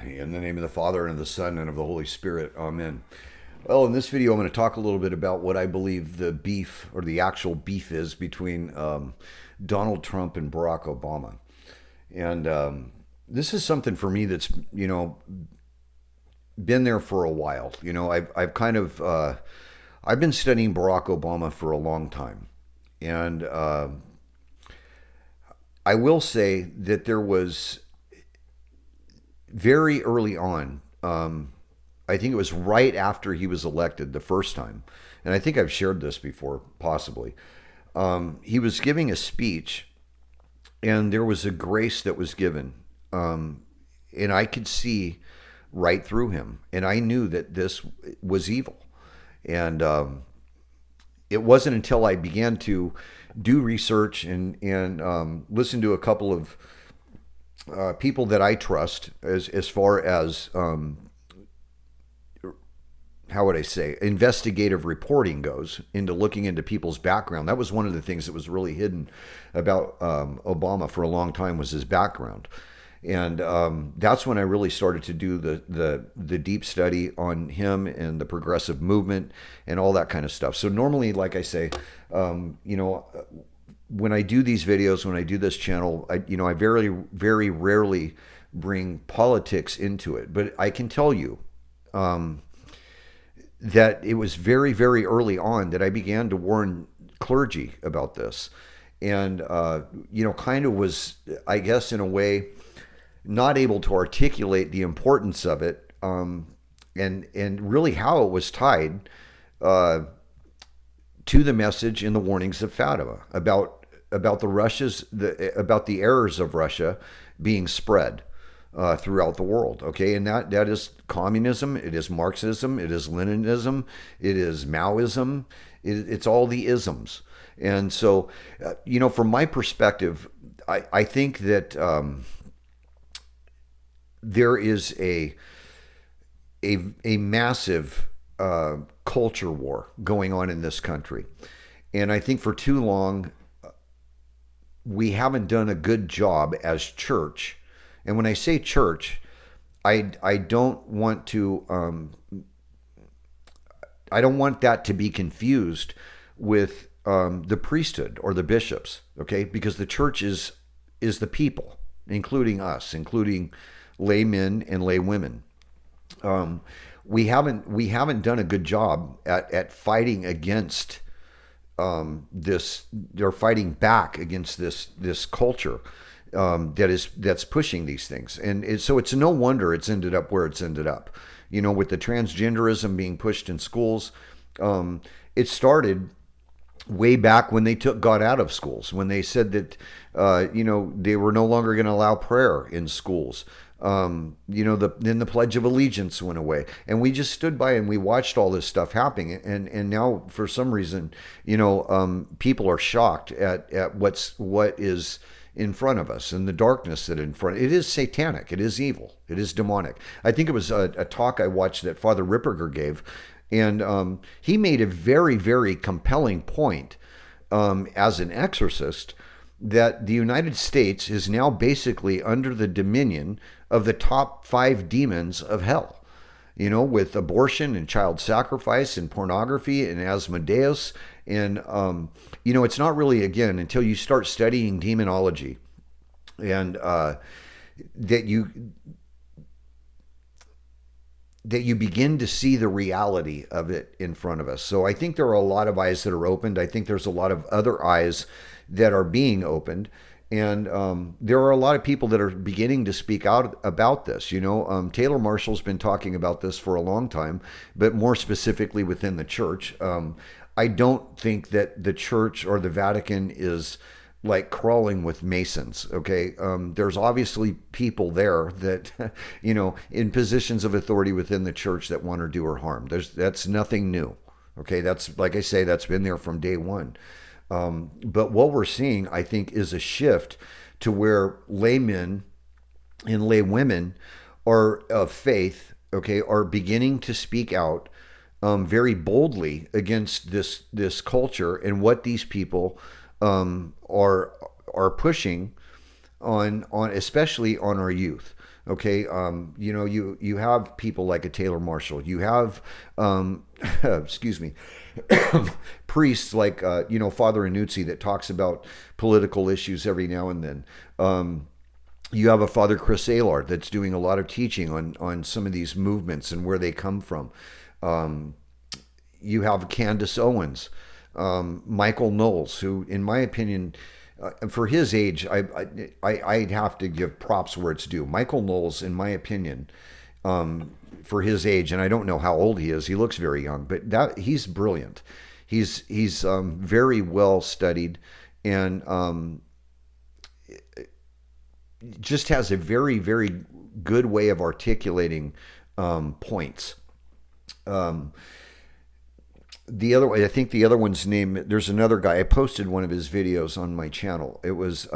In the name of the Father, and of the Son, and of the Holy Spirit. Amen. Well, in this video, I'm going to talk a little bit about what I believe the beef, or the actual beef, is between Donald Trump and Barack Obama. And this is something for me that's, been there for a while. I've kind of, I've been studying Barack Obama for a long time. And I will say that there was very early on, I think it was right after he was elected the first time, and I think I've shared this before, possibly. He was giving a speech, and there was a grace that was given, and I could see right through him, and I knew that this was evil. And it wasn't until I began to do research and listen to a couple of people that I trust as far as how would I say, investigative reporting goes, into looking into people's background. That was one of the things that was really hidden about Obama for a long time, was his background. And that's when I really started to do the deep study on him and the progressive movement and all that kind of stuff. So normally, like I say, when I do these videos, when I do this channel, I very, very rarely bring politics into it. But I can tell you that it was very, very early on that I began to warn clergy about this. And, kind of was, I guess, in a way, not able to articulate the importance of it, and really how it was tied to the message in the warnings of Fatima about the errors of Russia being spread throughout the world. Okay, and that is communism, it is Marxism, it is Leninism, it is Maoism, it's all the isms. And so, from my perspective, I think that there is a massive culture war going on in this country. And I think for too long, we haven't done a good job as church. And when I say church, I don't want to I don't want that to be confused with the priesthood or the bishops, okay? Because the church is the people, including us, including laymen and laywomen. We haven't done a good job at fighting against this. They're fighting back against this culture that's pushing these things, and so it's no wonder it's ended up where it's ended up. With the transgenderism being pushed in schools, it started way back when they took God out of schools, when they said that they were no longer going to allow prayer in schools. Then the Pledge of Allegiance went away, and we just stood by and we watched all this stuff happening. And now, for some reason, people are shocked at what is in front of us, and the darkness that in front. It is satanic. It is evil. It is demonic. I think it was a talk I watched that Father Ripperger gave, and he made a very, very compelling point as an exorcist, that the United States is now basically under the dominion of the top 5 demons of hell, with abortion and child sacrifice and pornography and Asmodeus. And, it's not really, again, until you start studying demonology and that you begin to see the reality of it in front of us. So I think there are a lot of eyes that are opened. I think there's a lot of other eyes that are being opened. And there are a lot of people that are beginning to speak out about this. Taylor Marshall's been talking about this for a long time, but more specifically within the church. I don't think that the church or the Vatican is like crawling with Masons, okay? There's obviously people there that, in positions of authority within the church that want to do her harm. That's nothing new, okay? That's, like I say, that's been there from day one. But what we're seeing, I think, is a shift to where laymen and laywomen are of faith, okay, are beginning to speak out very boldly against this culture and what these people are pushing on especially on our youth. Okay, you have people like a Taylor Marshall. You have, excuse me, priests like Father Anuzzi that talks about political issues every now and then. You have a Father Chris Aylard that's doing a lot of teaching on some of these movements and where they come from. You have Candace Owens, Michael Knowles, who, in my opinion, for his age, I'd have to give props where it's due. Michael Knowles, in my opinion, for his age, and I don't know how old he is. He looks very young, but that he's brilliant. He's very well studied, and just has a very, very good way of articulating points. The other way, I think the other one's name, there's another guy. I posted one of his videos on my channel. It was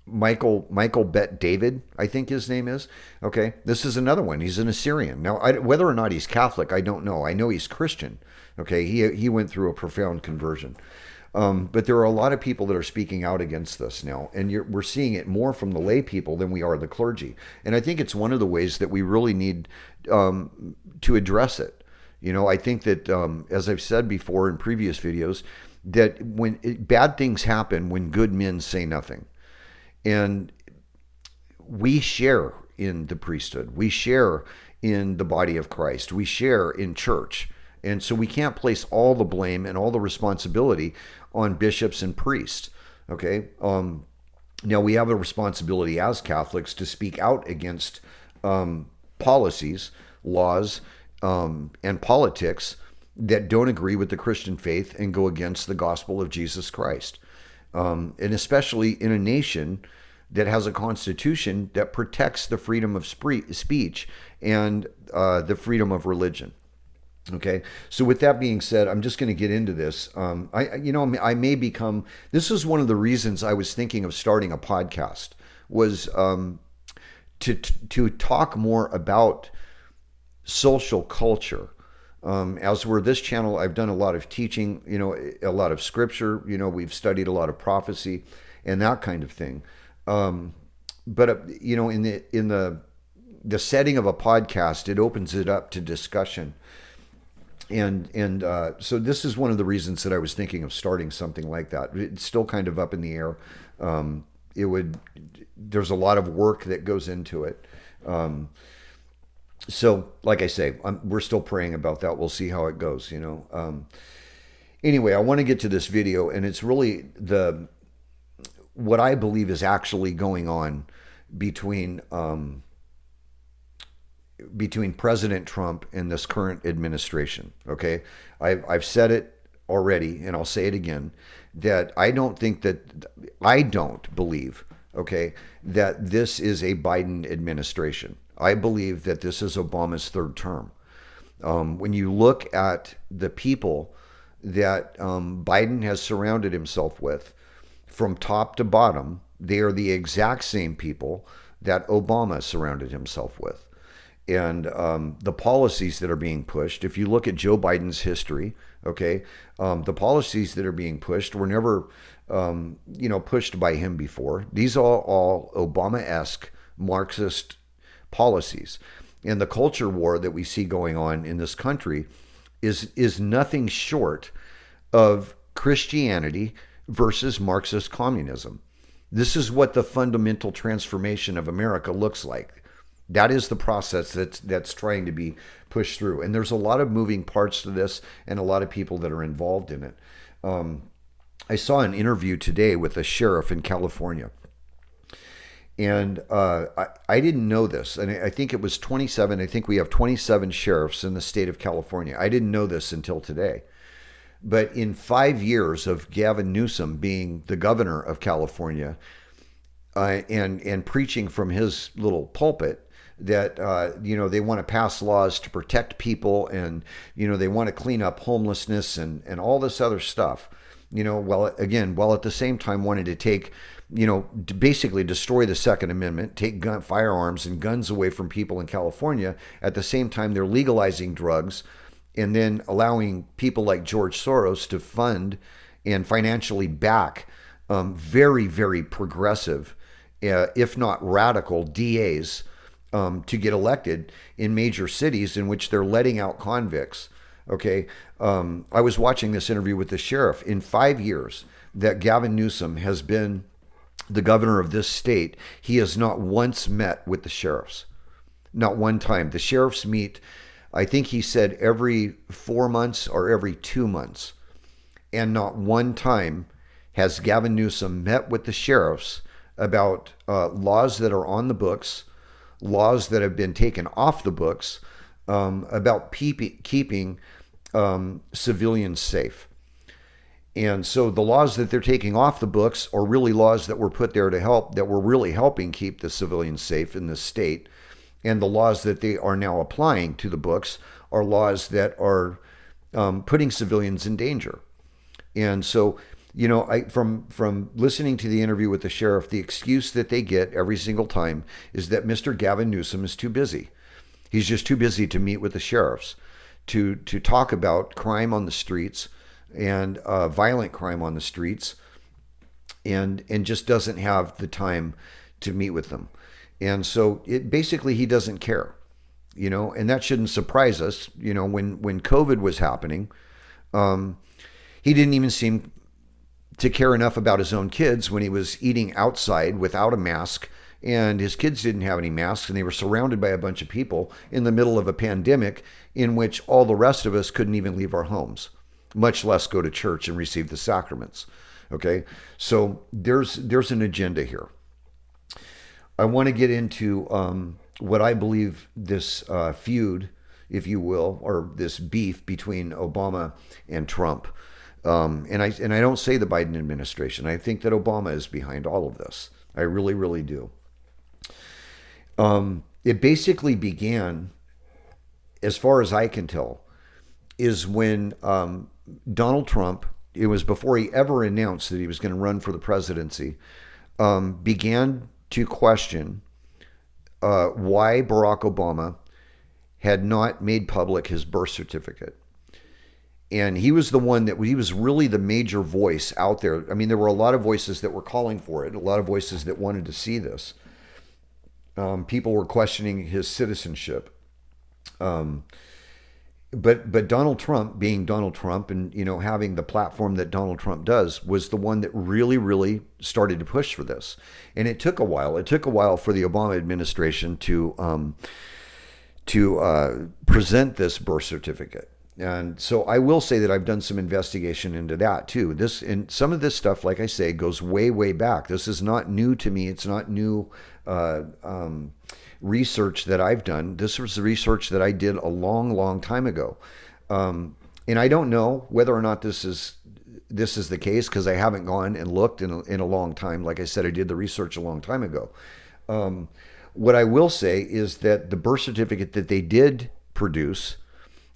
Michael Bet David, I think his name is. Okay, this is another one. He's an Assyrian. Now, whether or not he's Catholic, I don't know. I know he's Christian. Okay, he went through a profound conversion. But there are a lot of people that are speaking out against this now, and we're seeing it more from the lay people than we are the clergy. And I think it's one of the ways that we really need to address it. I think that, as I've said before in previous videos, that bad things happen when good men say nothing. And we share in the priesthood. We share in the body of Christ. We share in church. And so we can't place all the blame and all the responsibility on bishops and priests. Okay? Now, we have a responsibility as Catholics to speak out against policies, laws, and politics that don't agree with the Christian faith and go against the gospel of Jesus Christ. And especially in a nation that has a constitution that protects the freedom of speech and the freedom of religion. Okay, so with that being said, I'm just going to get into this. I may become. This is one of the reasons I was thinking of starting a podcast, was to talk more about social culture. As we're this channel, I've done a lot of teaching, a lot of scripture, we've studied a lot of prophecy and that kind of thing. But in the setting of a podcast, it opens it up to discussion. And so this is one of the reasons that I was thinking of starting something like that. It's still kind of up in the air. There's a lot of work that goes into it. So, like I say, we're still praying about that. We'll see how it goes, Anyway, I want to get to this video, and it's really what I believe is actually going on between President Trump and this current administration. Okay, I've said it already, and I'll say it again, that I don't believe, okay, that this is a Biden administration. I believe that this is Obama's third term. When you look at the people that Biden has surrounded himself with, from top to bottom, they are the exact same people that Obama surrounded himself with. And the policies that are being pushed, if you look at Joe Biden's history, okay, the policies that are being pushed were never, pushed by him before. These are all Obama-esque Marxist policies. And the culture war that we see going on in this country is nothing short of Christianity versus Marxist communism. This is what the fundamental transformation of America looks like. That is the process that's trying to be pushed through. And there's a lot of moving parts to this and a lot of people that are involved in it. I saw an interview today with a sheriff in California. And I didn't know this. And I think it was 27. I think we have 27 sheriffs in the state of California. I didn't know this until today. But in 5 years of Gavin Newsom being the governor of California and preaching from his little pulpit that, they want to pass laws to protect people and, they want to clean up homelessness and all this other stuff, while at the same time wanting to take, basically destroy the Second Amendment, take firearms and guns away from people in California. At the same time, they're legalizing drugs and then allowing people like George Soros to fund and financially back very, very progressive if not radical, DAs to get elected in major cities in which they're letting out convicts. Okay. I was watching this interview with the sheriff. In 5 years that Gavin Newsom has been the governor of this state, he has not once met with the sheriffs. Not one time. The sheriffs meet, I think he said, every 4 months or every 2 months. And not one time has Gavin Newsom met with the sheriffs about laws that are on the books, laws that have been taken off the books, about keeping civilians safe. And so the laws that they're taking off the books are really laws that were put there to help, that were really helping keep the civilians safe in this state. And the laws that they are now applying to the books are laws that are putting civilians in danger. And so, from listening to the interview with the sheriff, the excuse that they get every single time is that Mr. Gavin Newsom is too busy. He's just too busy to meet with the sheriffs, to talk about crime on the streets and violent crime on the streets, and just doesn't have the time to meet with them. And so basically he doesn't care, and that shouldn't surprise us. When COVID was happening, he didn't even seem to care enough about his own kids when he was eating outside without a mask, and his kids didn't have any masks, and they were surrounded by a bunch of people in the middle of a pandemic in which all the rest of us couldn't even leave our homes, much less go to church and receive the sacraments. Okay, so there's an agenda here. I want to get into what I believe this feud, if you will, or this beef between Obama and Trump. And I don't say the Biden administration. I think that Obama is behind all of this. I really, really do. It basically began, as far as I can tell, is when Donald Trump, it was before he ever announced that he was going to run for the presidency, began to question why Barack Obama had not made public his birth certificate. And he was the one he was really the major voice out there. I mean, there were a lot of voices that were calling for it, a lot of voices that wanted to see this. People were questioning his citizenship. But Donald Trump, being Donald Trump and, having the platform that Donald Trump does, was the one that really, really started to push for this. And it took a while. It took a while for the Obama administration to present this birth certificate. And so I will say that I've done some investigation into that too. And some of this stuff, like I say, goes way, way back. This is not new to me. It's not new research that I've done. This was the research that I did a long, long time ago. And I don't know whether or not this is the case, because I haven't gone and looked in a long time. Like I said, I did the research a long time ago. What I will say is that the birth certificate that they did produce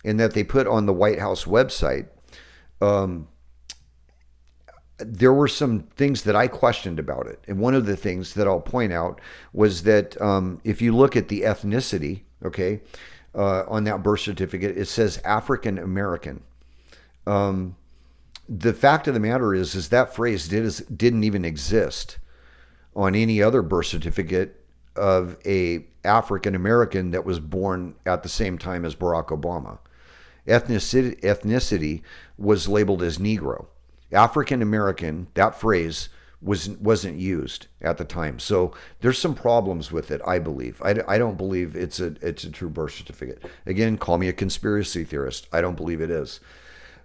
and that they put on the White House website, there were some things that I questioned about it. And one of the things that I'll point out was that if you look at the ethnicity, okay, on that birth certificate, it says African American. The fact of the matter is that phrase didn't even exist on any other birth certificate of a African American that was born at the same time as Barack Obama. Ethnicity was labeled as Negro. African American, that phrase wasn't used at the time. So there's some problems with it, I believe. I don't believe it's a true birth certificate. Again, call me a conspiracy theorist. I don't believe it is.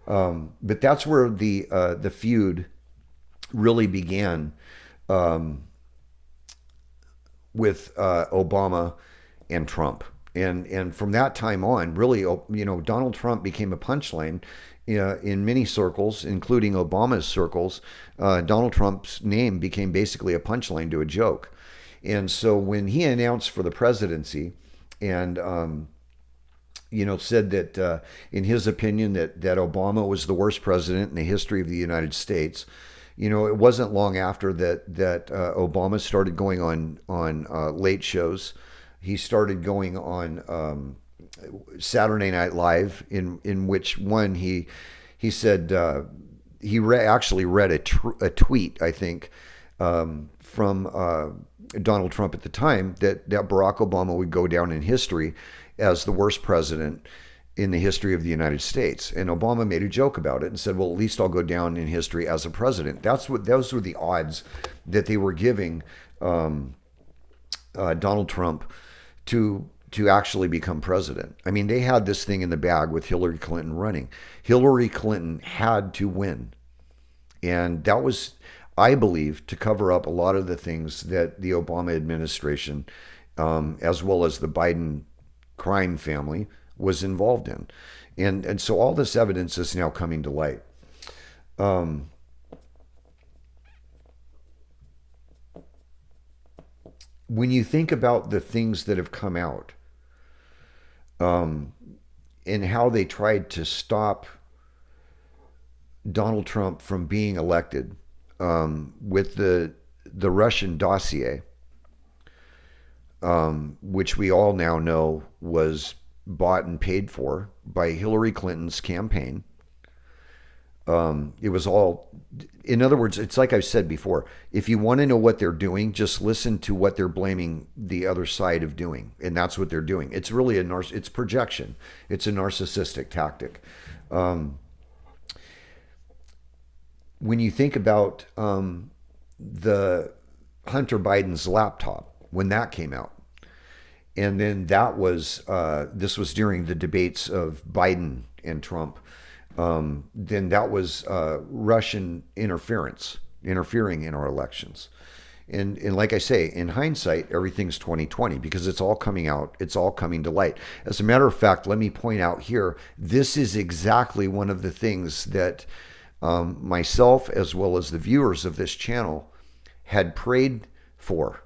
But that's where the feud really began with Obama and Trump. And from that time on, really, Donald Trump became a punchline in many circles, including Obama's circles. Donald Trump's name became basically a punchline to a joke. And so when he announced for the presidency and, said that in his opinion that Obama was the worst president in the history of the United States, it wasn't long after that Obama started going on late shows. He started going on Saturday Night Live, in which one he said he actually read a tweet, I think, from Donald Trump at the time that Barack Obama would go down in history as the worst president in the history of the United States. And Obama made a joke about it and said, well, at least I'll go down in history as a president. Those were the odds that they were giving Donald Trump to actually become president. I mean, they had this thing in the bag with Hillary Clinton running. Hillary Clinton had to win. And that was, I believe, to cover up a lot of the things that the Obama administration, as well as the Biden crime family, was involved in. And so all this evidence is now coming to light. When you think about the things that have come out, and how they tried to stop Donald Trump from being elected, with the Russian dossier, which we all now know was bought and paid for by Hillary Clinton's campaign. It was all, in other words, it's like I've said before, if you want to know what they're doing, just listen to what they're blaming the other side of doing. And that's what they're doing. It's really it's projection. It's a narcissistic tactic. When you think about the Hunter Biden's laptop, when that came out, and then that was, this was during the debates of Biden and Trump, then that was Russian interfering in our elections. And like I say, in hindsight, everything's 2020 because it's all coming out. It's all coming to light. As a matter of fact, let me point out here, this is exactly one of the things that myself, as well as the viewers of this channel, had prayed for,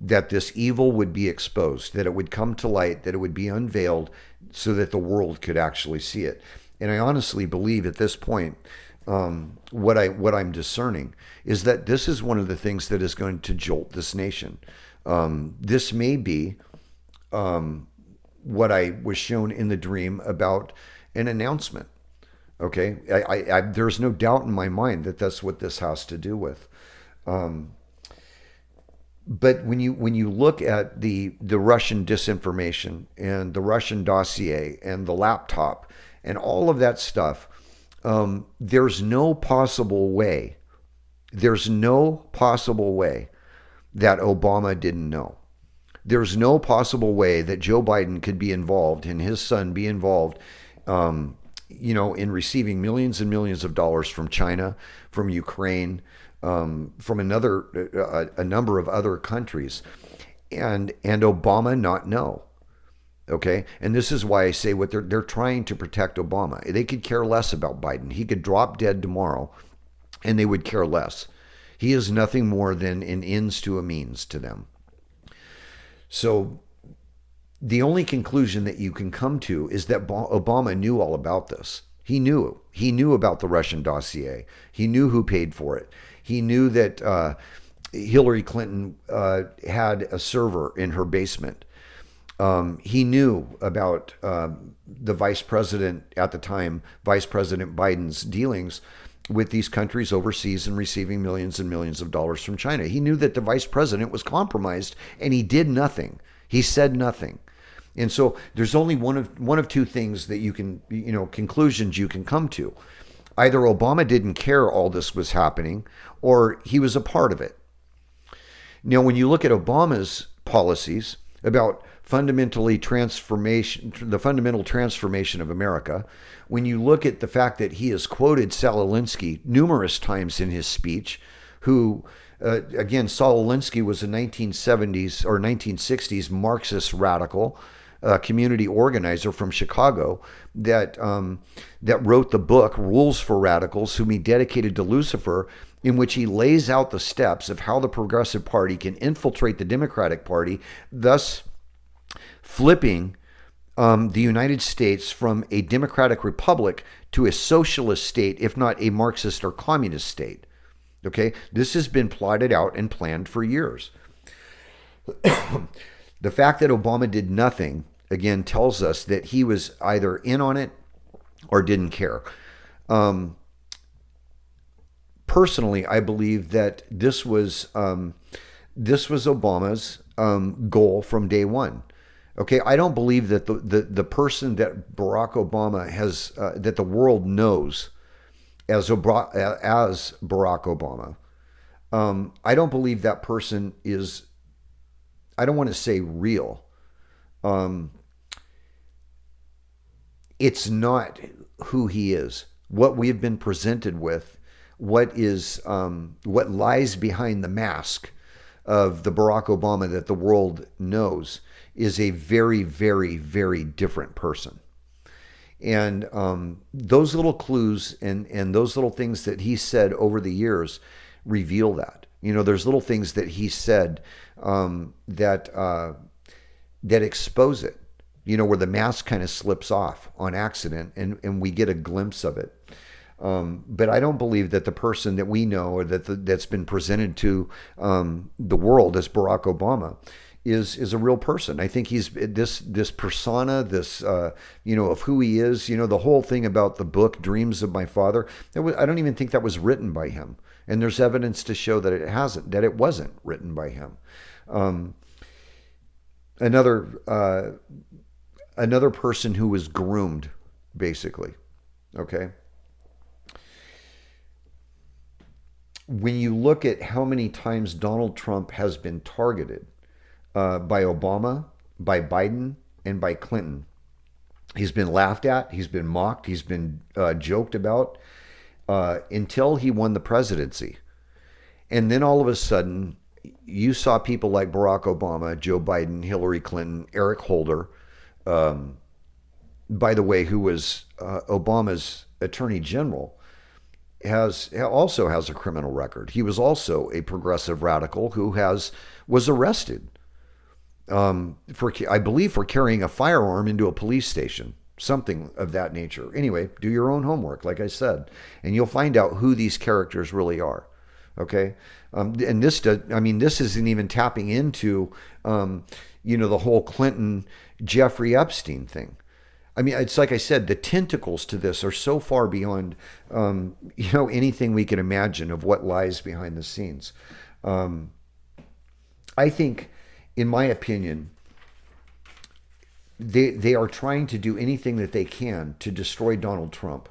that this evil would be exposed, that it would come to light, that it would be unveiled so that the world could actually see it. And I honestly believe at this point, what I'm discerning is that this is one of the things that is going to jolt this nation. This may be what I was shown in the dream about an announcement. Okay, there's no doubt in my mind that that's what this has to do with. But when you look at the Russian disinformation and the Russian dossier and the laptop and all of that stuff, there's no possible way. There's no possible way that Obama didn't know. There's no possible way that Joe Biden could be involved and his son be involved, in receiving millions and millions of dollars from China, from Ukraine, from a number of other countries, and Obama not know. Okay, and this is why I say what they're trying to protect Obama. They could care less about Biden. He could drop dead tomorrow, and they would care less. He is nothing more than an ends to a means to them. So the only conclusion that you can come to is that Obama knew all about this. He knew about the Russian dossier. He knew who paid for it. He knew that Hillary Clinton had a server in her basement. He knew about the vice president at the time, Vice President Biden's dealings with these countries overseas and receiving millions and millions of dollars from China. He knew that the vice president was compromised, and he did nothing. He said nothing. And so there's only one of two things that you can, conclusions you can come to. Either Obama didn't care all this was happening, or he was a part of it. Now, when you look at Obama's policies about the fundamental transformation of America, when you look at the fact that he has quoted Saul Alinsky numerous times in his speech, who, again, Saul Alinsky was a 1970s or 1960s Marxist radical, community organizer from Chicago that wrote the book Rules for Radicals, whom he dedicated to Lucifer, in which he lays out the steps of how the Progressive Party can infiltrate the Democratic Party, thus flipping the United States from a democratic republic to a socialist state, if not a Marxist or communist state. Okay, this has been plotted out and planned for years. The fact that Obama did nothing, again, tells us that he was either in on it or didn't care. personally, I believe that this was Obama's goal from day one. Okay, I don't believe that the person that Barack Obama has that the world knows as Barack Obama. I don't believe that person is. I don't want to say real. It's not who he is. What we have been presented with, what lies behind the mask of the Barack Obama that the world knows, is a very, very, very different person. And those little clues and those little things that he said over the years reveal that. There's little things that he said that expose it. Where the mask kind of slips off on accident, and we get a glimpse of it. But I don't believe that the person that we know, or that's been presented to the world as Barack Obama, is a real person. I think he's this persona, this of who he is. The whole thing about the book Dreams of My Father. I don't even think that was written by him, and there's evidence to show that it wasn't written by him. Another person who was groomed, basically. Okay. When you look at how many times Donald Trump has been targeted by Obama, by Biden, and by Clinton, he's been laughed at, he's been mocked, he's been joked about until he won the presidency. And then all of a sudden, you saw people like Barack Obama, Joe Biden, Hillary Clinton, Eric Holder, by the way, who was Obama's attorney general, also has a criminal record. He was also a progressive radical who was arrested I believe, for carrying a firearm into a police station, something of that nature. Anyway, do your own homework, like I said, and you'll find out who these characters really are. Okay, and this isn't even tapping into the whole Clinton Jeffrey Epstein thing. I mean, it's like I said, the tentacles to this are so far beyond, anything we can imagine of what lies behind the scenes. I think, in my opinion, they are trying to do anything that they can to destroy Donald Trump.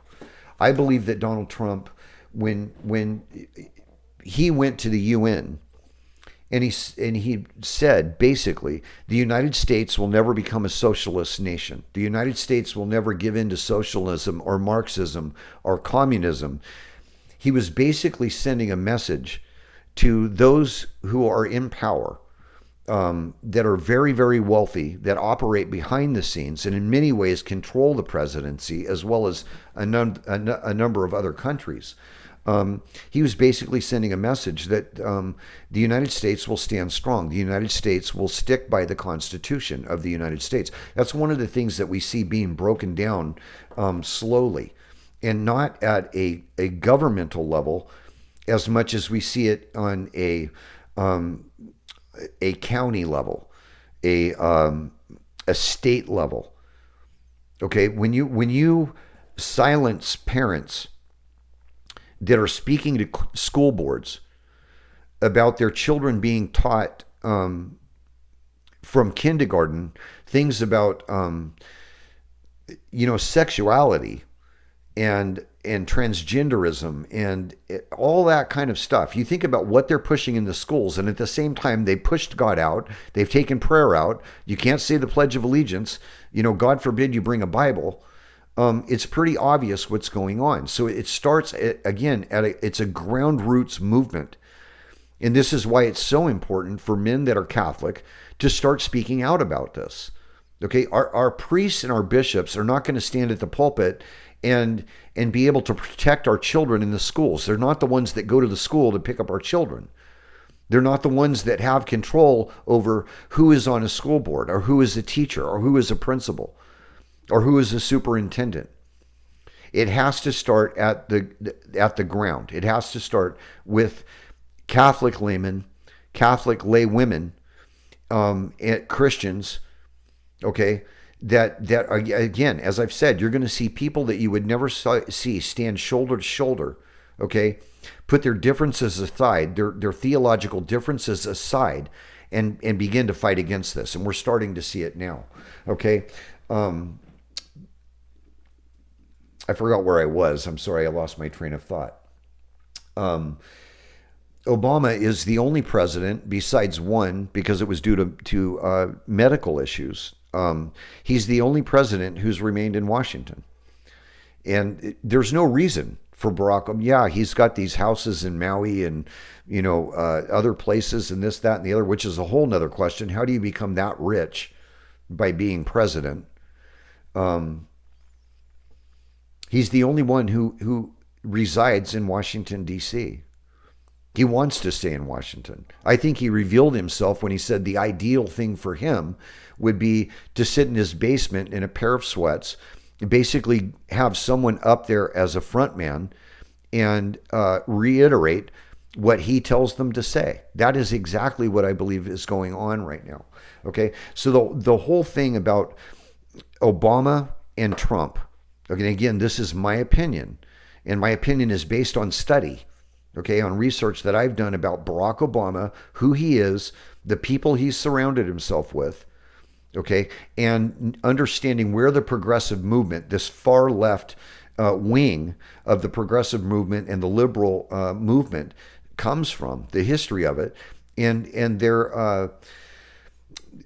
I believe that Donald Trump, when he went to the UN, and he said, basically, the United States will never become a socialist nation. The United States will never give in to socialism or Marxism or communism. He was basically sending a message to those who are in power, that are very, very wealthy, that operate behind the scenes and in many ways control the presidency, as well as a number of other countries. He was basically sending a message that the United States will stand strong. The United States will stick by the Constitution of the United States. That's one of the things that we see being broken down slowly, and not at a governmental level as much as we see it on a county level, a state level. Okay, when you silence parents that are speaking to school boards about their children being taught from kindergarten things about sexuality and transgenderism and all that kind of stuff. You think about what they're pushing in the schools, and at the same time, they pushed God out. They've taken prayer out. You can't say the Pledge of Allegiance. God forbid you bring a Bible. It's pretty obvious what's going on. So it starts it's a ground roots movement. And this is why it's so important for men that are Catholic to start speaking out about this. Okay, our priests and our bishops are not going to stand at the pulpit and be able to protect our children in the schools. They're not the ones that go to the school to pick up our children. They're not the ones that have control over who is on a school board, or who is a teacher, or who is a principal, or who is a superintendent. It has to start at the ground. It has to start with Catholic laymen, Catholic lay women, Christians. Okay, that again, as I've said, you're going to see people that you would never see stand shoulder to shoulder. Okay, put their differences aside, their theological differences aside, and begin to fight against this. And we're starting to see it now. Okay. I forgot where I was. I'm sorry, I lost my train of thought. Obama is the only president, besides one, because it was due to medical issues. He's the only president who's remained in Washington. And there's no reason for Barack Obama. Yeah, he's got these houses in Maui and, other places and this, that, and the other, which is a whole nother question. How do you become that rich by being president? He's the only one who resides in Washington, D.C. He wants to stay in Washington. I think he revealed himself when he said the ideal thing for him would be to sit in his basement in a pair of sweats, basically have someone up there as a front man and reiterate what he tells them to say. That is exactly what I believe is going on right now. Okay, so the whole thing about Obama and Trump, okay, again, this is my opinion, and my opinion is based on study, okay, on research that I've done about Barack Obama, who he is, the people he's surrounded himself with, okay, and understanding where the progressive movement, this far left wing of the progressive movement and the liberal movement comes from, the history of it, and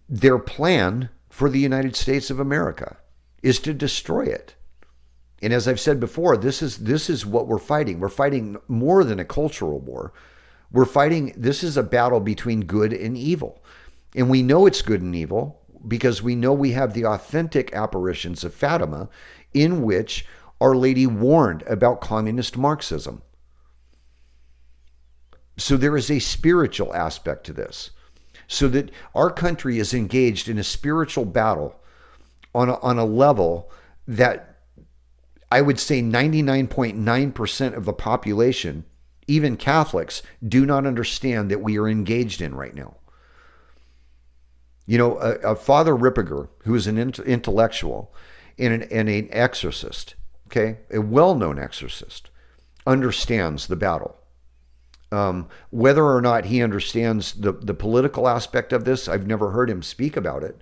their plan for the United States of America is to destroy it. And as I've said before, this is what we're fighting. We're fighting more than a cultural war. This is a battle between good and evil. And we know it's good and evil because we know we have the authentic apparitions of Fatima in which Our Lady warned about communist Marxism. So there is a spiritual aspect to this. So that our country is engaged in a spiritual battle on a level that I would say 99.9% of the population, even Catholics, do not understand that we are engaged in right now. Father Ripperger, who is an intellectual and an exorcist, okay, a well-known exorcist, understands the battle. Whether or not he understands the political aspect of this, I've never heard him speak about it.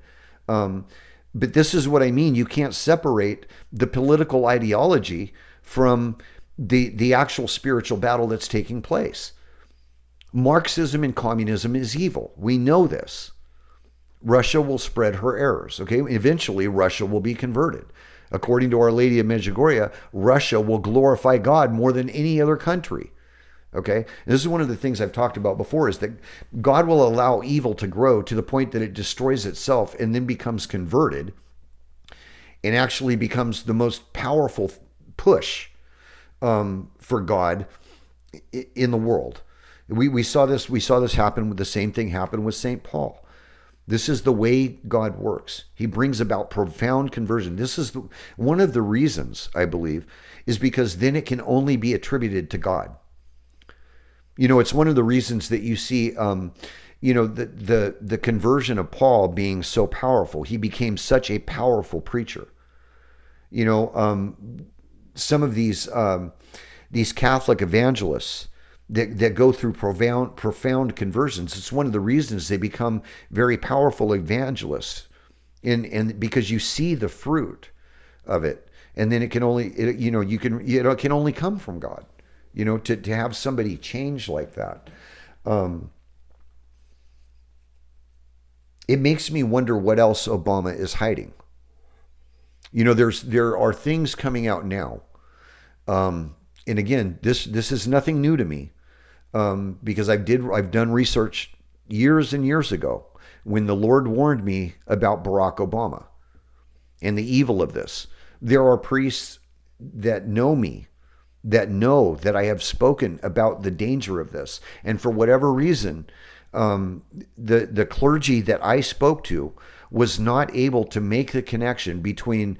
But this is what I mean. You can't separate the political ideology from the actual spiritual battle that's taking place. Marxism and communism is evil. We know this. Russia will spread her errors. Okay, eventually Russia will be converted. According to Our Lady of Medjugorje, Russia will glorify God more than any other country. Okay, and this is one of the things I've talked about before, is that God will allow evil to grow to the point that it destroys itself and then becomes converted and actually becomes the most powerful push for God in the world. We saw this happen. With the same thing happened with St. Paul. This is the way God works. He brings about profound conversion. This is one of the reasons, I believe, is because then it can only be attributed to God. It's one of the reasons that you see, the conversion of Paul being so powerful. He became such a powerful preacher. Some of these Catholic evangelists that go through profound conversions, it's one of the reasons they become very powerful evangelists, and because you see the fruit of it, and then it can only come from God. To have somebody change like that. It makes me wonder what else Obama is hiding. There are things coming out now. And again, this is nothing new to me. Because I've done research years and years ago when the Lord warned me about Barack Obama and the evil of this. There are priests that know me, that know that I have spoken about the danger of this. And for whatever reason, the clergy that I spoke to was not able to make the connection between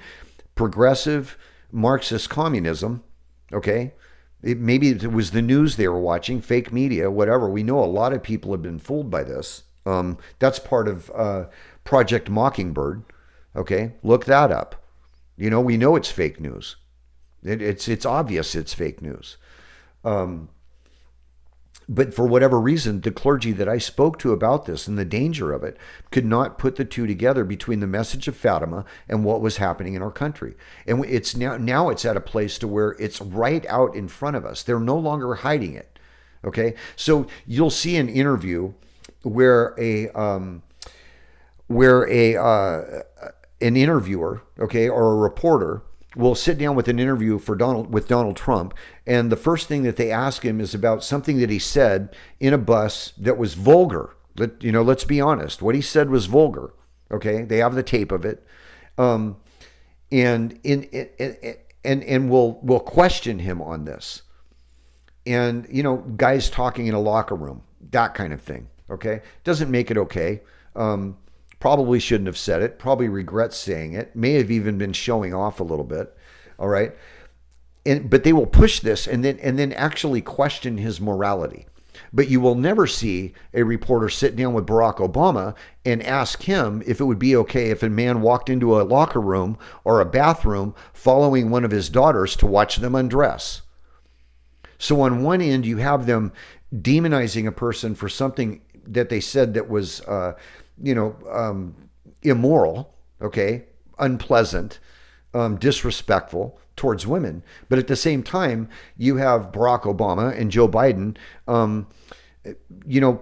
progressive Marxist communism, okay? Maybe it was the news they were watching, fake media, whatever. We know a lot of people have been fooled by this. That's part of Project Mockingbird, okay? Look that up. We know it's fake news. It's obvious it's fake news. But for whatever reason, the clergy that I spoke to about this and the danger of it could not put the two together between the message of Fatima and what was happening in our country. And it's now it's at a place to where it's right out in front of us. They're no longer hiding it. Okay, so you'll see an interview where an interviewer, okay, or a reporter will sit down with an interview with Donald Trump, and the first thing that they ask him is about something that he said in a bus that was vulgar. Let's be honest. What he said was vulgar. Okay, they have the tape of it, and we'll question him on this. And guys talking in a locker room, that kind of thing. Okay, doesn't make it okay. Probably shouldn't have said it. Probably regrets saying it. May have even been showing off a little bit. All right, but they will push this and then actually question his morality. But you will never see a reporter sit down with Barack Obama and ask him if it would be okay if a man walked into a locker room or a bathroom following one of his daughters to watch them undress. So on one end, you have them demonizing a person for something that they said that was, immoral, okay, unpleasant, disrespectful towards women. But at the same time, you have Barack Obama and Joe Biden,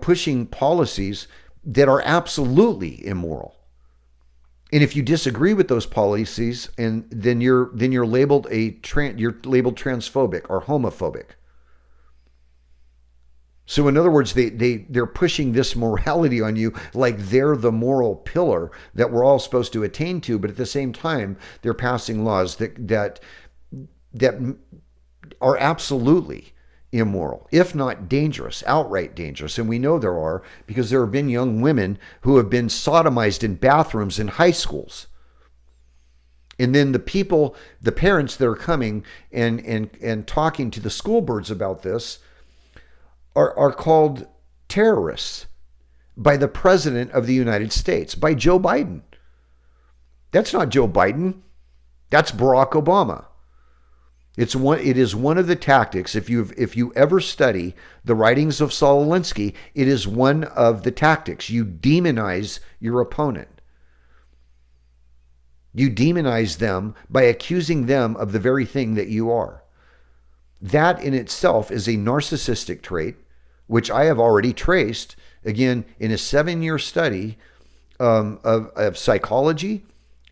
pushing policies that are absolutely immoral. And if you disagree with those policies, and then you're labeled transphobic or homophobic. So in other words, they're pushing this morality on you like they're the moral pillar that we're all supposed to attain to, but at the same time, they're passing laws that are absolutely immoral, if not dangerous, outright dangerous. And we know there are, because there have been young women who have been sodomized in bathrooms in high schools. And then the parents that are coming and talking to the school boards about this are called terrorists by the President of the United States, by Joe Biden. That's not Joe Biden. That's Barack Obama. It is one of the tactics. If you ever study the writings of Saul Alinsky, it is one of the tactics. You demonize your opponent. You demonize them by accusing them of the very thing that you are. That in itself is a narcissistic trait, which I have already traced, again, in a 7-year study of psychology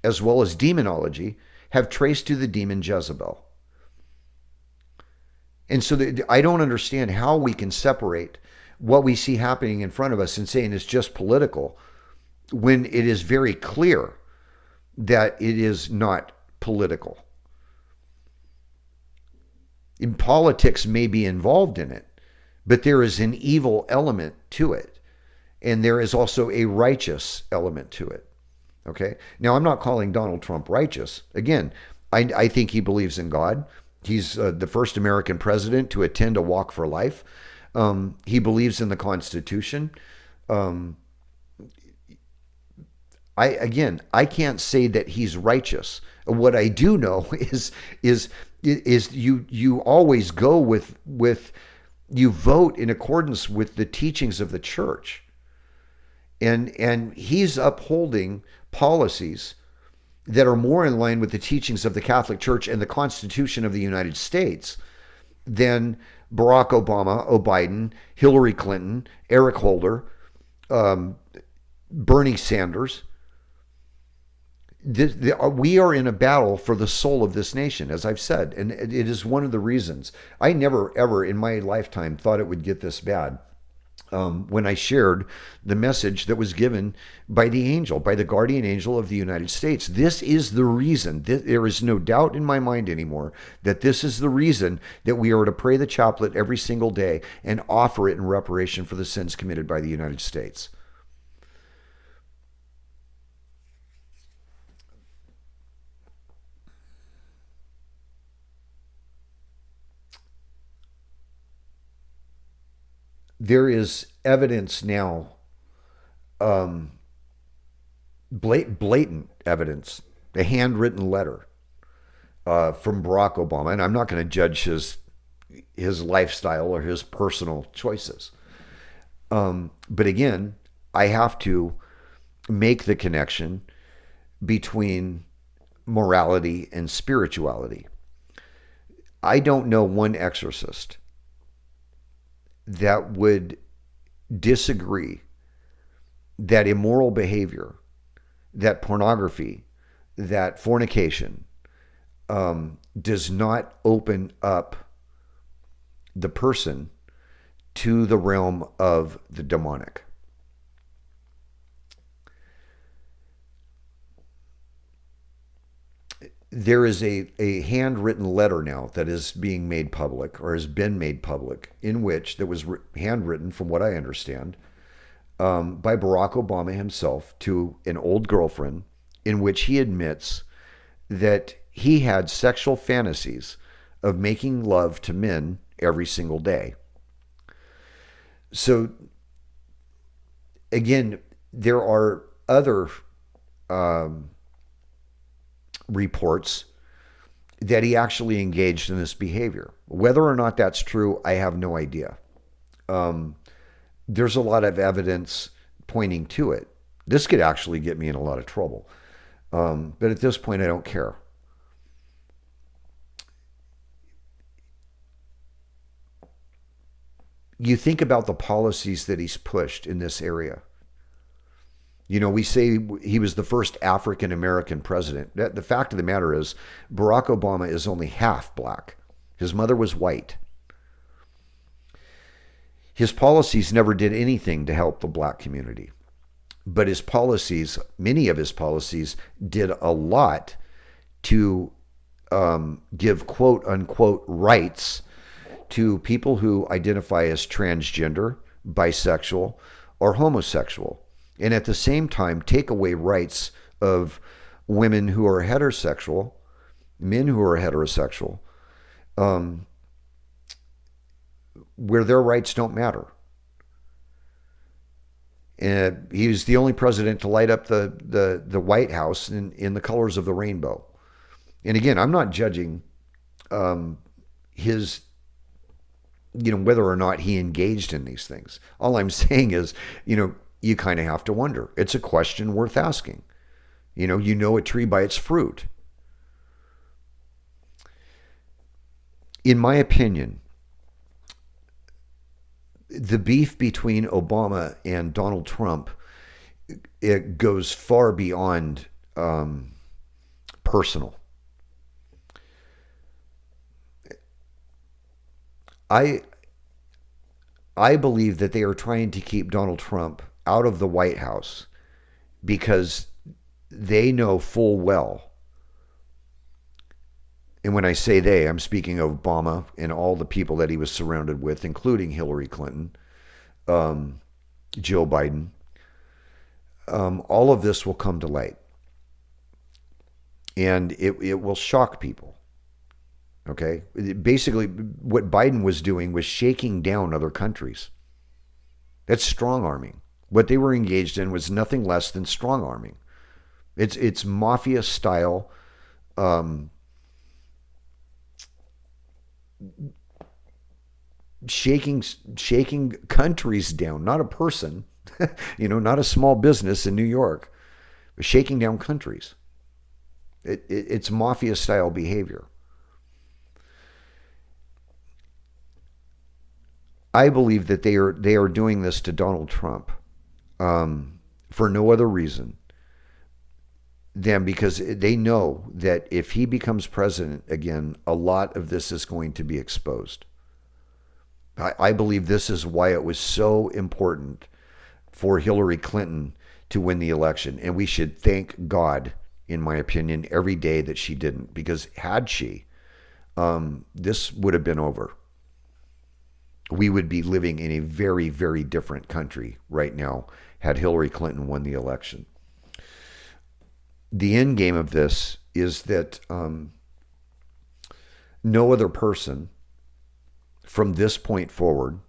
as well as demonology, have traced to the demon Jezebel. And so I don't understand how we can separate what we see happening in front of us and saying it's just political when it is very clear that it is not political. In politics may be involved in it, but there is an evil element to it. And there is also a righteous element to it. Okay. Now, I'm not calling Donald Trump righteous. Again, I think he believes in God. He's the first American president to attend a walk for life. He believes in the Constitution. I can't say that he's righteous. What I do know is you always go with you vote in accordance with the teachings of the church. And he's upholding policies that are more in line with the teachings of the Catholic Church and the Constitution of the United States than Barack Obama, Biden, Hillary Clinton, Eric Holder, Bernie Sanders. We are in a battle for the soul of this nation, as I've said, and it is one of the reasons. I never, ever in my lifetime thought it would get this bad. When I shared the message that was given by the angel, by the guardian angel of the United States. This is the reason. There is no doubt in my mind anymore that this is the reason that we are to pray the chaplet every single day and offer it in reparation for the sins committed by the United States. There is evidence now, blatant evidence, a handwritten letter from Barack Obama, and I'm not going to judge his his lifestyle or his personal choices. But again, I have to make the connection between morality and spirituality. I don't know one exorcist that would disagree that immoral behavior, that pornography, that fornication does not open up the person to the realm of the demonic. There is a handwritten letter now that is being made public, or has been made public, in which that was handwritten, from what I understand, by Barack Obama himself to an old girlfriend, in which he admits that he had sexual fantasies of making love to men every single day. So, again, there are other reports that he actually engaged in this behavior. Whether or not that's true, I have no idea. There's a lot of evidence pointing to it. This could actually get me in a lot of trouble. But at this point, I don't care. You think about the policies that he's pushed in this area. You know, we say he was the first African American president. The fact of the matter is, Barack Obama is only half black. His mother was white. His policies never did anything to help the black community. But his policies, many of his policies, did a lot to give quote unquote rights to people who identify as transgender, bisexual, or homosexual. And at the same time, take away rights of women who are heterosexual, men who are heterosexual, where their rights don't matter. And he was the only president to light up the White House in the colors of the rainbow. And again, I'm not judging his, whether or not he engaged in these things. All I'm saying is, you kind of have to wonder. It's a question worth asking. You know a tree by its fruit. In my opinion, the beef between Obama and Donald Trump, it goes far beyond personal. I believe that they are trying to keep Donald Trump out of the White House because they know full well, and when I say they, I'm speaking of Obama and all the people that he was surrounded with, including Hillary Clinton, Joe Biden. All of this will come to light, and it will shock people. Okay? Basically, what Biden was doing was shaking down other countries. That's strong-arming. What they were engaged in was nothing less than strong-arming. It's mafia-style shaking countries down, not a person, not a small business in New York, but shaking down countries. It's mafia-style behavior. I believe that they are doing this to Donald Trump for no other reason than because they know that if he becomes president again, a lot of this is going to be exposed. I believe this is why it was so important for Hillary Clinton to win the election. And we should thank God, in my opinion, every day that she didn't. Because had she, this would have been over. We would be living in a very, very different country right now had Hillary Clinton won the election. The end game of this is that no other person from this point forward,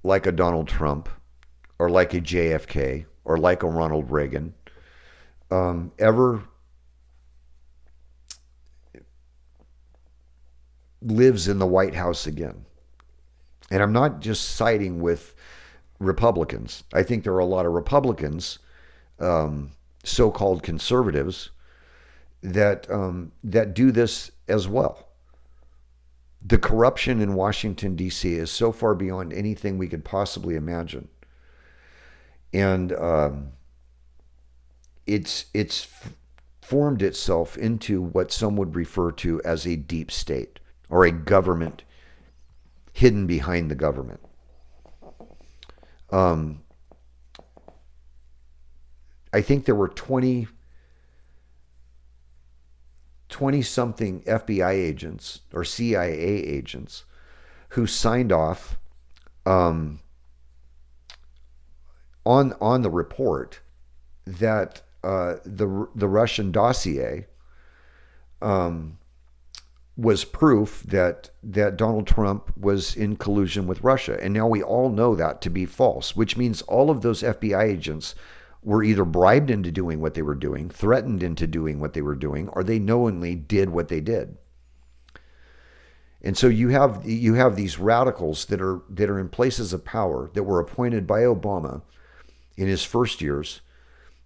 like a Donald Trump or like a JFK or like a Ronald Reagan, ever lives in the White House again. And I'm not just siding with Republicans. I think there are a lot of Republicans, so-called conservatives, that do this as well. The corruption in Washington, D.C. is so far beyond anything we could possibly imagine. And it's formed itself into what some would refer to as a deep state, or a government hidden behind the government. I think there were 20 something FBI agents or CIA agents who signed off on the report that the Russian dossier was proof that Donald Trump was in collusion with Russia. And now we all know that to be false, which means all of those FBI agents were either bribed into doing what they were doing, threatened into doing what they were doing, or they knowingly did what they did. And so you have these radicals that are in places of power that were appointed by Obama in his first years,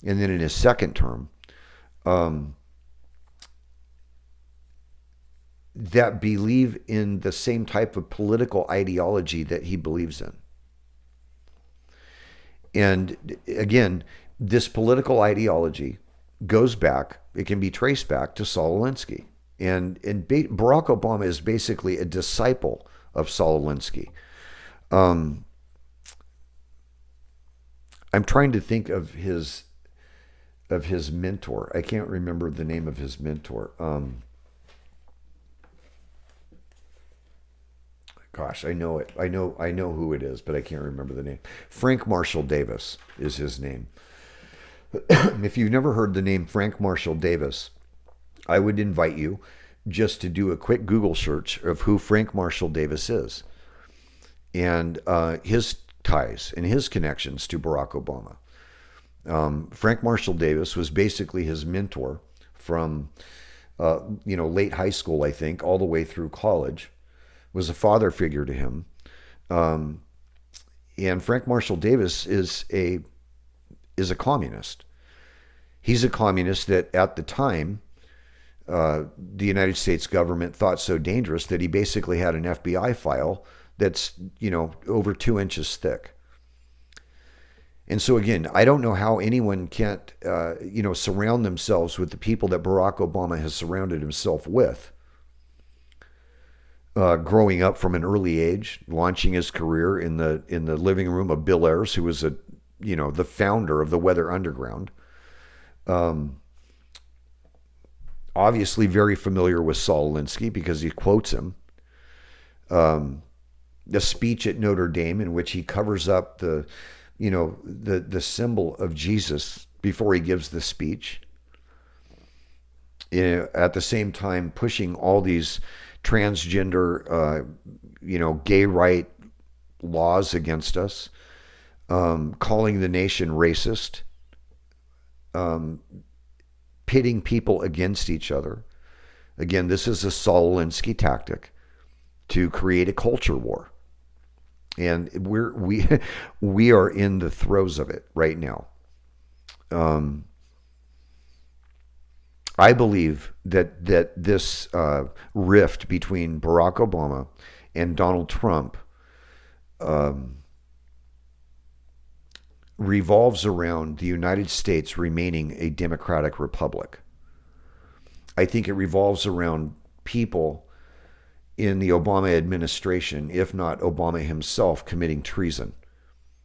and then in his second term, that believe in the same type of political ideology that he believes in. And again, this political ideology goes back, it can be traced back to Saul Alinsky. And Barack Obama is basically a disciple of Saul Alinsky. I'm trying to think of his mentor. I can't remember the name of his mentor. Gosh, I know it. I know who it is, but I can't remember the name. Frank Marshall Davis is his name. If you've never heard the name Frank Marshall Davis, I would invite you just to do a quick Google search of who Frank Marshall Davis is and his ties and his connections to Barack Obama. Frank Marshall Davis was basically his mentor from late high school, I think, all the way through college. Was a father figure to him. And Frank Marshall Davis is a communist. He's a communist that at the time, the United States government thought so dangerous that he basically had an FBI file that's, over 2 inches thick. And so again, I don't know how anyone can't, surround themselves with the people that Barack Obama has surrounded himself with. Growing up from an early age, launching his career in the living room of Bill Ayers, who was the founder of the Weather Underground. Obviously very familiar with Saul Alinsky because he quotes him. The speech at Notre Dame in which he covers up the symbol of Jesus before he gives the speech. At the same time, pushing all these transgender, gay right laws against us, calling the nation racist, pitting people against each other. Again, this is a Saul Alinsky tactic to create a culture war. And we are in the throes of it right now. I believe that this rift between Barack Obama and Donald Trump revolves around the United States remaining a democratic republic. I think it revolves around people in the Obama administration, if not Obama himself, committing treason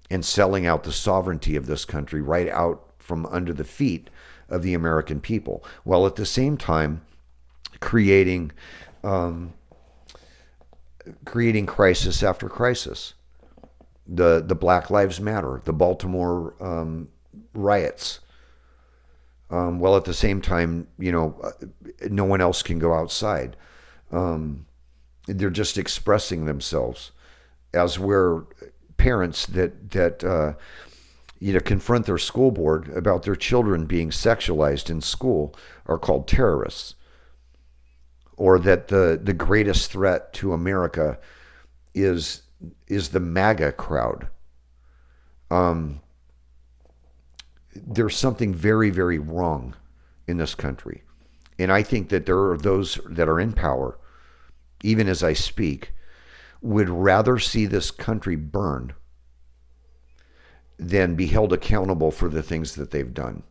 and selling out the sovereignty of this country right out from under the feet of the American people, while at the same time creating crisis after crisis. The Black Lives Matter, the Baltimore riots, while at the same time, no one else can go outside. They're just expressing themselves as where parents that confront their school board about their children being sexualized in school are called terrorists. or that the greatest threat to America is the MAGA crowd. There's something very, very wrong in this country. And I think that there are those that are in power, even as I speak, would rather see this country burn than be held accountable for the things that they've done.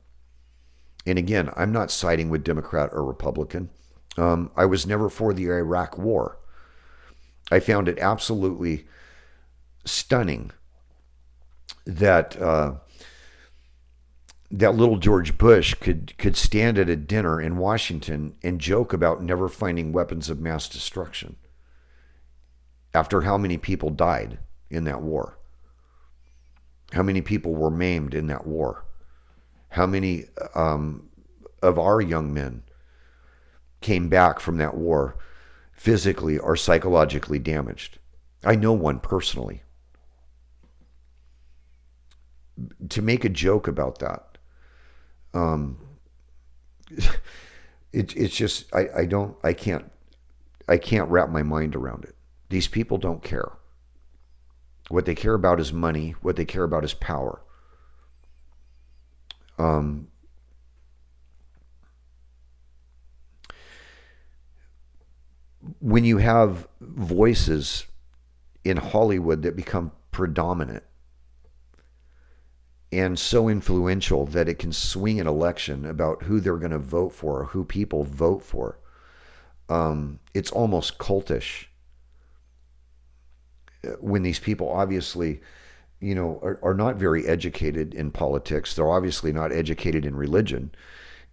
And again, I'm not siding with Democrat or Republican. I was never for the Iraq War. I found it absolutely stunning that that little George Bush could stand at a dinner in Washington and joke about never finding weapons of mass destruction after how many people died in that war. How many people were maimed in that war? How many of our young men came back from that war physically or psychologically damaged? I know one personally. To make a joke about that, it's just I can't wrap my mind around it. These people don't care. What they care about is money. What they care about is power. When you have voices in Hollywood that become predominant and so influential that it can swing an election about who they're going to vote for or who people vote for, it's almost cultish. When these people obviously, are not very educated in politics. They're obviously not educated in religion.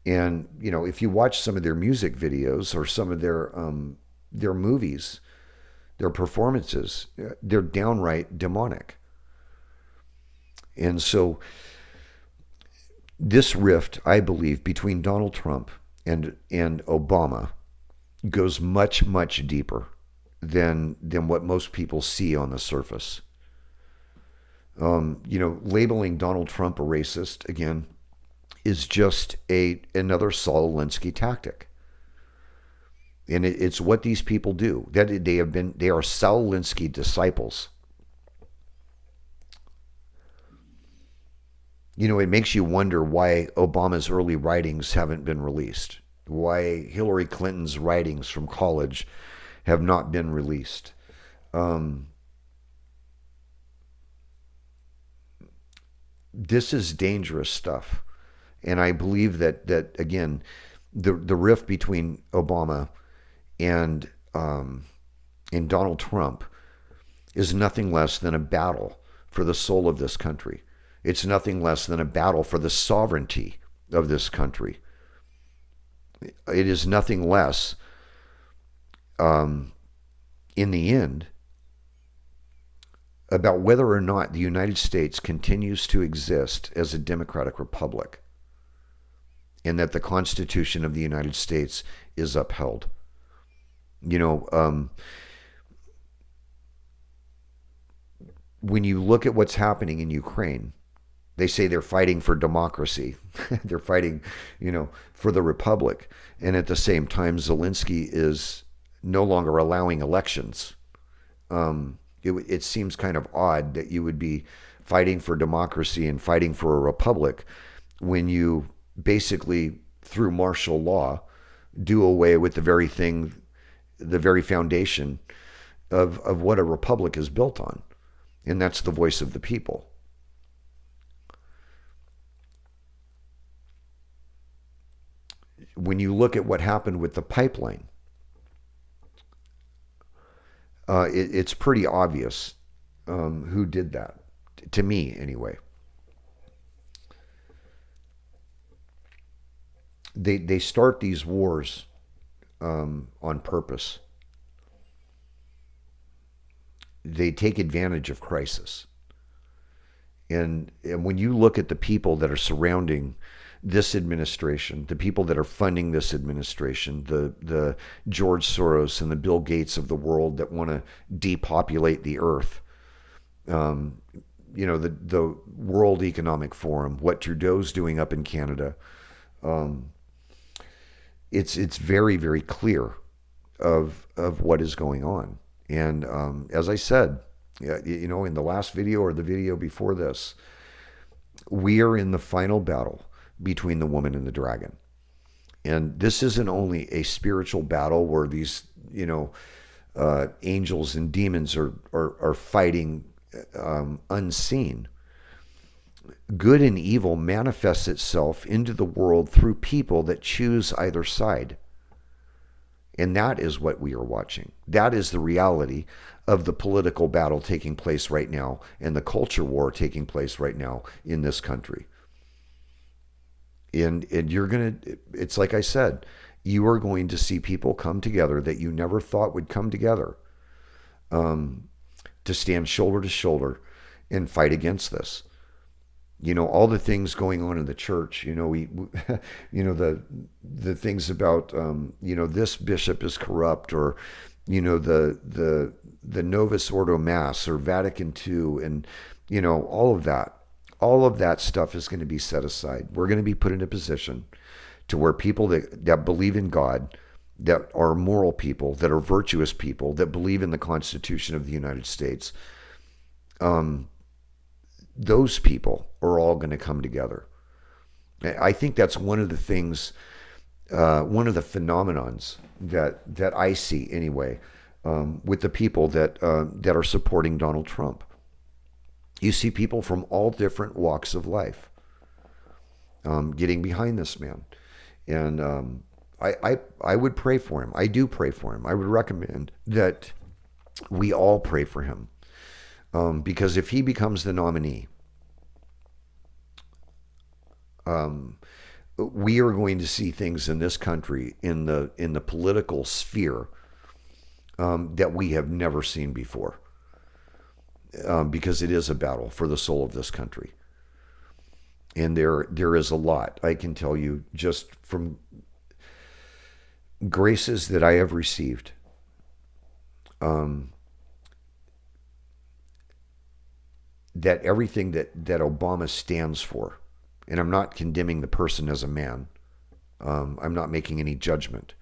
And, if you watch some of their music videos or some of their movies, their performances, they're downright demonic. And so this rift, I believe, between Donald Trump and Obama goes much, much deeper than what most people see on the surface. Labeling Donald Trump a racist, again, is just another Saul Alinsky tactic. And it's what these people do. That they are Saul Alinsky disciples. It makes you wonder why Obama's early writings haven't been released, why Hillary Clinton's writings from college have not been released. This is dangerous stuff. And I believe that again, the rift between Obama and Donald Trump is nothing less than a battle for the soul of this country. It's nothing less than a battle for the sovereignty of this country. It is nothing less, in the end, about whether or not the United States continues to exist as a democratic republic and that the Constitution of the United States is upheld. When you look at what's happening in Ukraine, they say they're fighting for democracy. They're fighting, for the republic. And at the same time, Zelensky is no longer allowing elections. It seems kind of odd that you would be fighting for democracy and fighting for a republic when you basically, through martial law, do away with the very foundation of what a republic is built on. And that's the voice of the people. When you look at what happened with the pipeline, it's pretty obvious who did that, to me anyway. They start these wars on purpose. They take advantage of crisis. And when you look at the people that are surrounding this administration, the people that are funding this administration, the George Soros and the Bill Gates of the world that want to depopulate the earth, the World Economic Forum, what Trudeau's doing up in Canada, it's very, very clear of what is going on. And as I said, yeah, in the last video or the video before this, we are in the final battle between the woman and the dragon. And this isn't only a spiritual battle where these, angels and demons are fighting unseen. Good and evil manifests itself into the world through people that choose either side. And that is what we are watching. That is the reality of the political battle taking place right now and the culture war taking place right now in this country. And it's like I said, you are going to see people come together that you never thought would come together to stand shoulder to shoulder and fight against this. All the things going on in the church, the things about, this bishop is corrupt, or, the Novus Ordo Mass or Vatican II, and, all of that stuff is going to be set aside. We're going to be put in a position to where people that believe in God, that are moral people, that are virtuous people, that believe in the Constitution of the United States, those people are all going to come together. I think that's one of the things, one of the phenomenons that I see anyway, with the people that are supporting Donald Trump. You see people from all different walks of life getting behind this man, and I would pray for him. I do pray for him. I would recommend that we all pray for him. Because if he becomes the nominee, we are going to see things in this country in the political sphere that we have never seen before. Because it is a battle for the soul of this country, and there is a lot I can tell you just from graces that I have received. That everything that Obama stands for, and I'm not condemning the person as a man, I'm not making any judgment.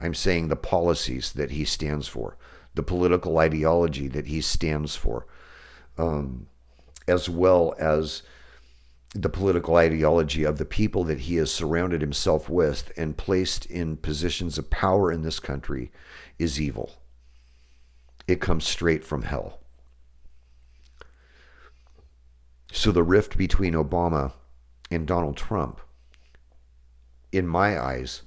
I'm saying the policies that he stands for, the political ideology that he stands for, as well as the political ideology of the people that he has surrounded himself with and placed in positions of power in this country, is evil. It comes straight from hell. So the rift between Obama and Donald Trump, in my eyes,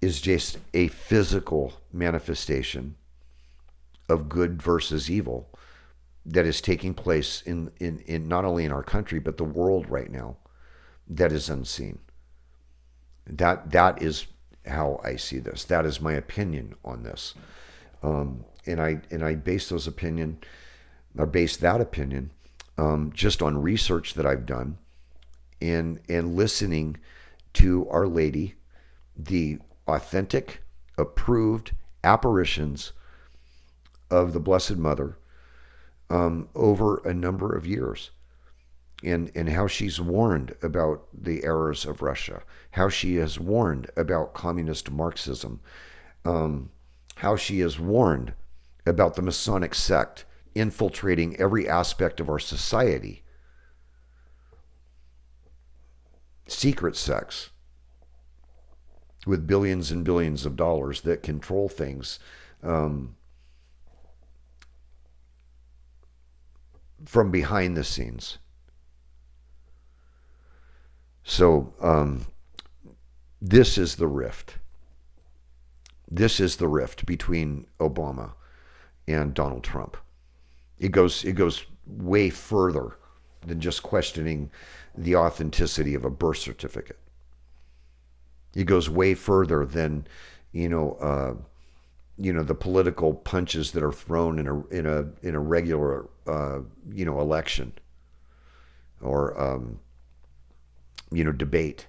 is just a physical manifestation of good versus evil that is taking place in not only in our country, but the world right now, that is unseen. That is how I see this. That is my opinion on this. And I base that opinion just on research that I've done and listening to Our Lady, the authentic, approved apparitions of the Blessed Mother over a number of years, and how she's warned about the errors of Russia, how she has warned about communist Marxism, how she has warned about the Masonic sect infiltrating every aspect of our society. Secret sects with billions and billions of dollars that control things from behind the scenes. So this is the rift. This is the rift between Obama and Donald Trump. It goes way further than just questioning the authenticity of a birth certificate. It goes way further than, the political punches that are thrown in a regular, election or, debate.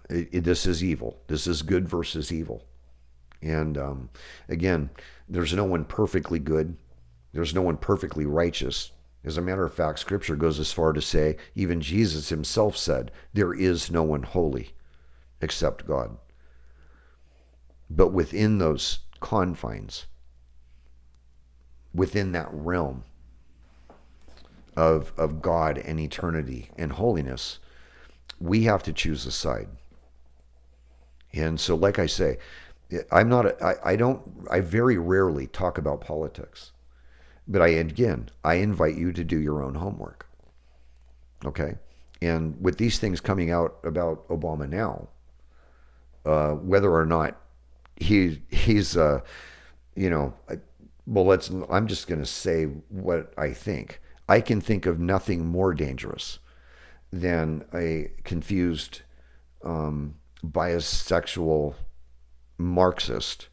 This is evil. This is good versus evil. And again, there's no one perfectly good. There's no one perfectly righteous. As a matter of fact, Scripture goes as far to say, even Jesus himself said, there is no one holy except God. But within those confines, within that realm of God and eternity and holiness, we have to choose a side. And so, like I say, I'm not, I don't, I very rarely talk about politics. But I invite you to do your own homework. Okay? And with these things coming out about Obama now, whether or not he's well, I'm just going to say what I think. I can think of nothing more dangerous than a confused, bisexual Marxist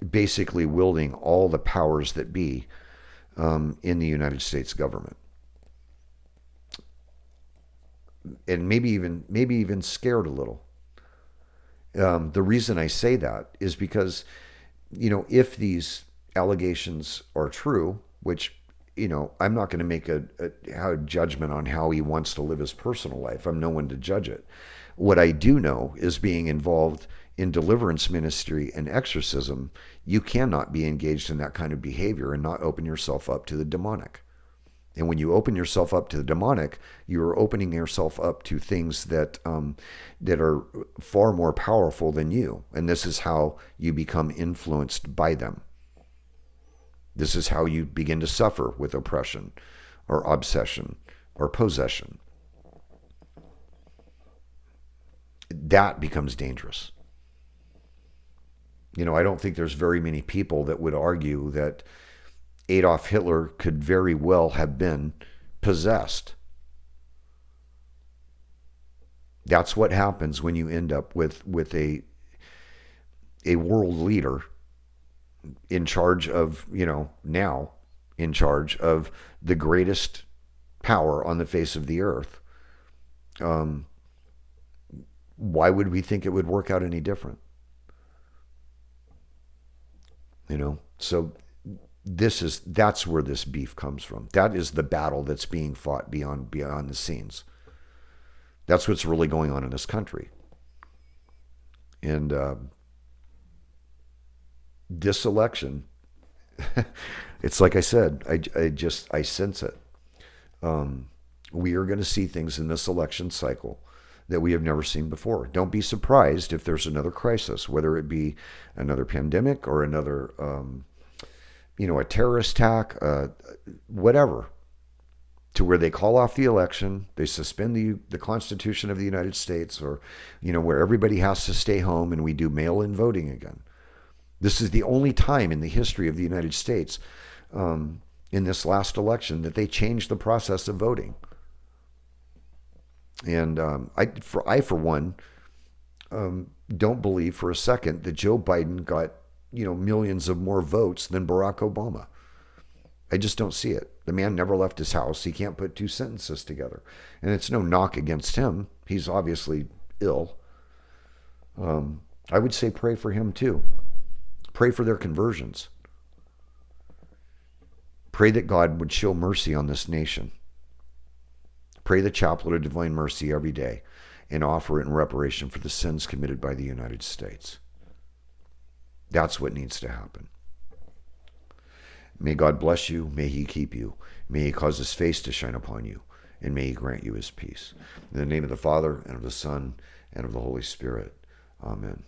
basically wielding all the powers that be in the United States government, and maybe even scared a little. The reason I say that is because, if these allegations are true, which, I'm not going to make a judgment on how he wants to live his personal life. I'm no one to judge it. What I do know is, being involved in deliverance ministry and exorcism, you cannot be engaged in that kind of behavior and not open yourself up to the demonic. And when you open yourself up to the demonic, you are opening yourself up to things that are far more powerful than you. And this is how you become influenced by them. This is how you begin to suffer with oppression or obsession or possession. That becomes dangerous. I don't think there's very many people that would argue that Adolf Hitler could very well have been possessed. That's what happens when you end up with a world leader in charge of, now in charge of the greatest power on the face of the earth. Why would we think it would work out any different? So that's where this beef comes from. That is the battle that's being fought beyond the scenes. That's what's really going on in this country. And this election, it's like I said, I sense it. We are going to see things in this election cycle that we have never seen before. Don't be surprised if there's another crisis, whether it be another pandemic or another a terrorist attack, whatever, to where they call off the election, they suspend the Constitution of the United States, or, where everybody has to stay home and we do mail-in voting again. This is the only time in the history of the United States, in this last election, that they changed the process of voting. And I for one, don't believe for a second that Joe Biden got millions of more votes than Barack Obama. I just don't see it. The man never left his house. He can't put two sentences together. And it's no knock against him. He's obviously ill. I would say pray for him too. Pray for their conversions. Pray that God would show mercy on this nation. Pray the chaplet of divine mercy every day and offer it in reparation for the sins committed by the United States. That's what needs to happen. May God bless you. May he keep you. May he cause his face to shine upon you. And may he grant you his peace. In the name of the Father, and of the Son, and of the Holy Spirit. Amen.